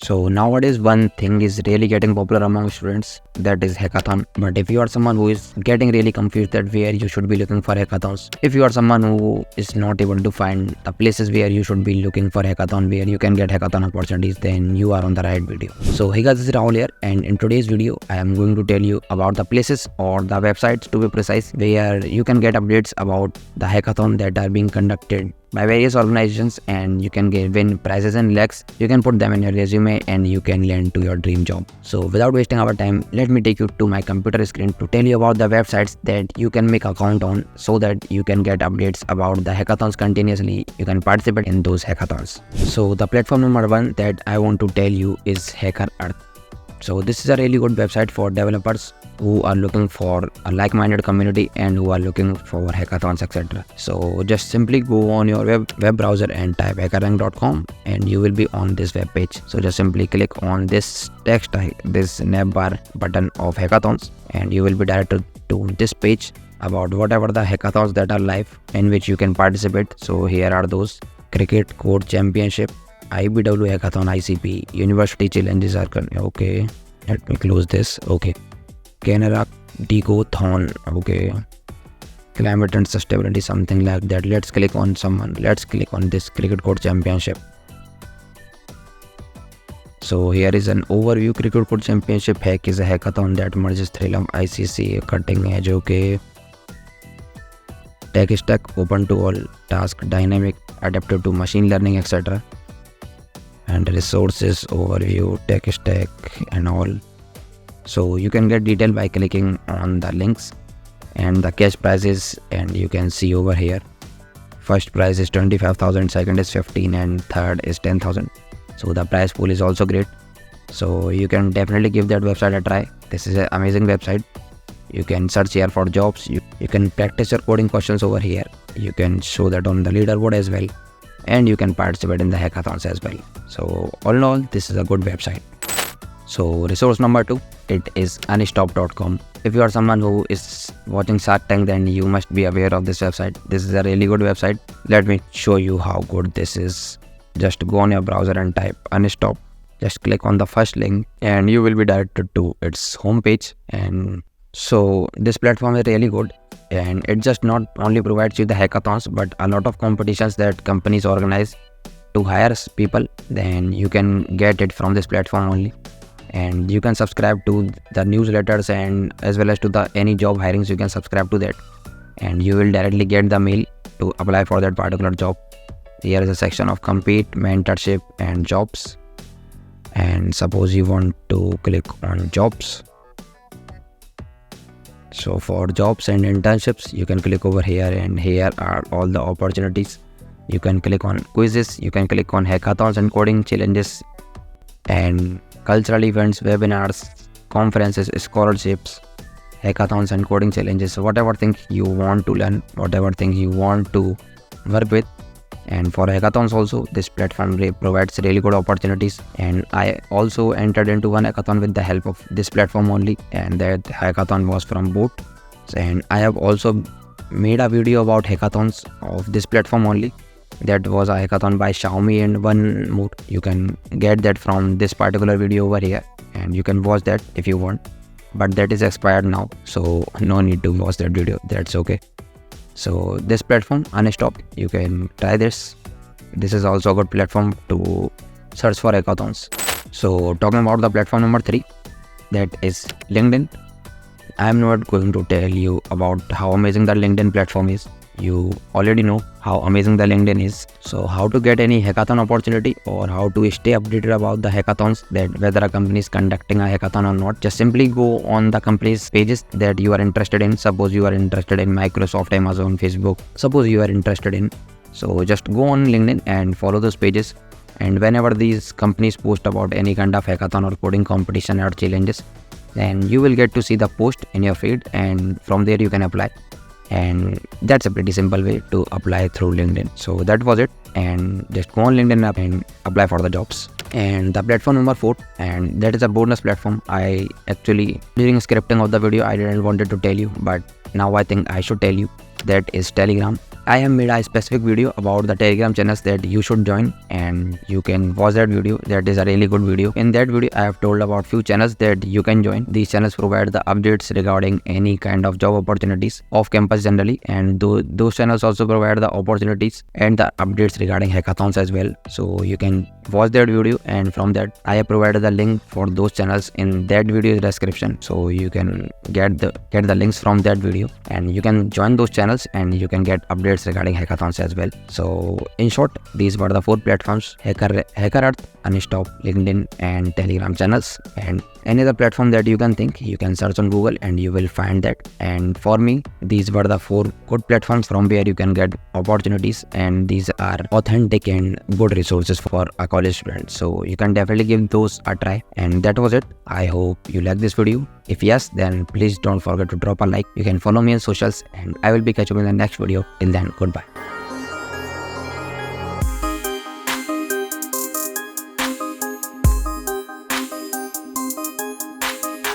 So nowadays one thing is really getting popular among students, that is hackathon. But if you are someone who is getting really confused that where you should be looking for hackathons, if you are someone who is not able to find the places where you should be looking for hackathon, where you can get hackathon opportunities, then you are on the right video. So hey guys, this is Rahul here, and in today's video I am going to tell you about the places or the websites to be precise where you can get updates about the hackathon that are being conducted by various organizations, and you can win prizes in lakhs. You can put them in your resume and you can land to your dream job. So without wasting our time, let me take you to my computer screen to tell you about the websites that you can make account on, so that you can get updates about the hackathons continuously. You can participate in those hackathons. So the platform number one that I want to tell you is Hacker Earth. So this is a really good website for developers who are looking for a like-minded community and who are looking for hackathons, etc. So just simply go on your web browser and type hackerrank.com and you will be on this web page. So just simply click on this text, this navbar button of hackathons, and you will be directed to this page about whatever the hackathons that are live in which you can participate. So here are those: Cricket Code Championship, IBW Hackathon, ICP, University Challenges are okay. Let me close this. Okay. Canara Decothon, okay. Climate and sustainability, something like that. Let's click on this Cricket Code Championship. So here is an overview. Cricket Code Championship Hack is a hackathon that merges thrill of ICC, cutting edge, okay. Tech stack, open to all, task dynamic, adaptive to machine learning, etc. And resources overview, tech stack and all. So you can get detail by clicking on the links and the cash prizes, and you can see over here. First prize is 25,000, second is 15, and third is 10,000. So the prize pool is also great. So you can definitely give that website a try. This is an amazing website. You can search here for jobs. You can practice your coding questions over here. You can show that on the leaderboard as well. And you can participate in the hackathons as well. So all in all, this is a good website. So resource number 2, it is unstop.com. If you are someone who is watching Shark Tank, then you must be aware of this website. This is a really good website. Let me show you how good this is. Just go on your browser and type unstop. Just click on the first link and you will be directed to its homepage. And so this platform is really good, and it just not only provides you the hackathons, but a lot of competitions that companies organize to hire people. Then you can get it from this platform only. And you can subscribe to the newsletters, and as well as to the any job hirings, you can subscribe to that, and you will directly get the mail to apply for that particular job. Here is a section of compete, mentorship and jobs, and suppose you want to click on jobs. So for jobs and internships, you can click over here, and here are all the opportunities. You can click on quizzes, you can click on hackathons and coding challenges, and cultural events, webinars, conferences, scholarships, hackathons and coding challenges. So whatever thing you want to learn, whatever thing you want to work with. And for hackathons also, this platform provides really good opportunities. And I also entered into one hackathon with the help of this platform only, and that hackathon was from Boot. And I have also made a video about hackathons of this platform only. That was a hackathon by Xiaomi and one more. You can get that from this particular video over here, and you can watch that if you want, but that is expired now, so no need to watch that video. That's okay. So this platform, Unstop, you can try this. This is also a good platform to search for hackathons. So talking about the platform number 3, that is LinkedIn. I am not going to tell you about how amazing the LinkedIn platform is. You already know how amazing the LinkedIn is. So how to get any hackathon opportunity, or how to stay updated about the hackathons, that whether a company is conducting a hackathon or not, just simply go on the company's pages that you are interested in. Suppose you are interested in Microsoft, Amazon, Facebook, suppose you are interested in. So just go on LinkedIn and follow those pages. And whenever these companies post about any kind of hackathon or coding competition or challenges, then you will get to see the post in your feed, and from there you can apply. And that's a pretty simple way to apply through LinkedIn. So that was it, and just go on LinkedIn and apply for the jobs. And the platform number 4, and that is a bonus platform. I actually, during scripting of the video, I didn't wanted to tell you, but now I think I should tell you. That is Telegram. I have made a specific video about the Telegram channels that you should join, and you can watch that video. That is a really good video. In that video, I have told about few channels that you can join. These channels provide the updates regarding any kind of job opportunities off campus generally, and those channels also provide the opportunities and the updates regarding hackathons as well. So you can watch that video, and from that I have provided the link for those channels in that video description. So you can get the links from that video, and you can join those channels and you can get updates regarding hackathons as well. So in short, these were the 4 platforms: HackerEarth, Unstop, LinkedIn, and Telegram channels. And any other platform that you can think, you can search on Google and you will find that. And for me, these were the 4 good platforms from where you can get opportunities, and these are authentic and good resources for a college student. So you can definitely give those a try. And that was it. I hope you like this video. If yes, then please don't forget to drop a like. You can follow me on socials, and I will be catching you in the next video. Till then, goodbye.